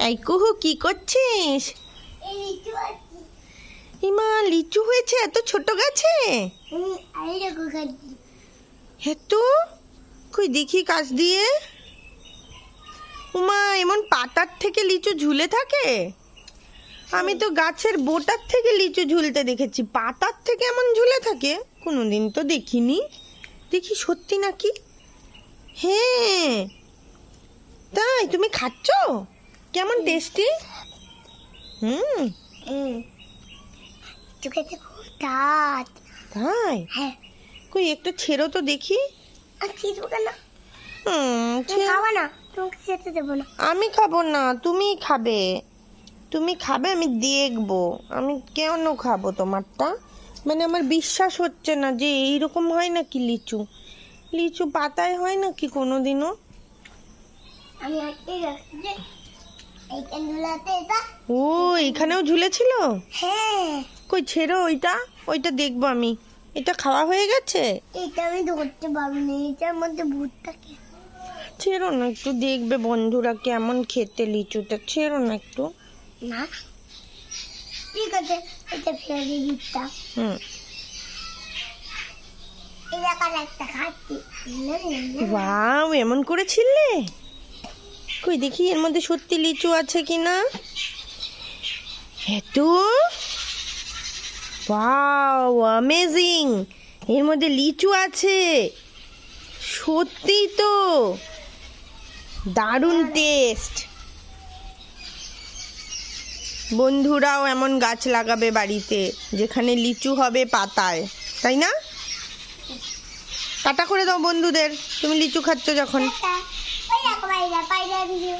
এই কুহু কি করছিস? ইমা লিচু হয়েছে এত ছোট গাছে? এত কই দেখি কাছ দিয়ে। উমা এমন পাতার থেকে লিচু ঝুলে থাকে? আমি তো গাছের বোটার থেকে লিচু ঝুলতে দেখেছি, পাতার থেকে এমন ঝুলে থাকে কোনোদিন তো দেখিনি। দেখি সত্যি নাকি? হ্যাঁ তাই, তুমি খাচ্ছ? কেমন টেস্টি? তাই? হ্যাঁ। কই একটু ছেড়ো তো দেখি। আমি খাবো না, তুমি খাবে। তুমি খাবে, আমি দেখবো। আমি কেন খাবো তোমারটা? মানে আমার বিশ্বাস হচ্ছে না যে এইরকম হয় নাকি লিচু। লিচু পাতায় হয় নাকি কোনোদিনও? ও এখানেও ঝুলেছিল? হ্যাঁ, কই ছেড়ো ওইটা, ওইটা দেখবো আমি। এটা খাওয়া হয়ে গেছে? এটা আমি ধরতে পারবো না, এটার মধ্যে ভূত থাকে। ছেড়ো না একটু, দেখবে বন্ধুরা কেমন খেতে লিচুটা। ছেড়ো না একটু। না ঠিক আছে, এটা ফেলে দিতাম। একটা খাচ্ছি। ওয়াও এমন করে ছিললে? কই দেখি এর মধ্যে সত্যি লিচু আছে কিনা। এত ওয়াও অ্যামেজিং, এর মধ্যে লিচু আছে সত্যি তো, দারুণ টেস্ট। বন্ধুরাও এমন গাছ লাগাবে বাড়িতে যেখানে লিচু হবে পাতায়, তাই না? টাটা করে দাও বন্ধুদের, তুমি লিচু খাচ্ছ যখন। পাইলা ভিডিও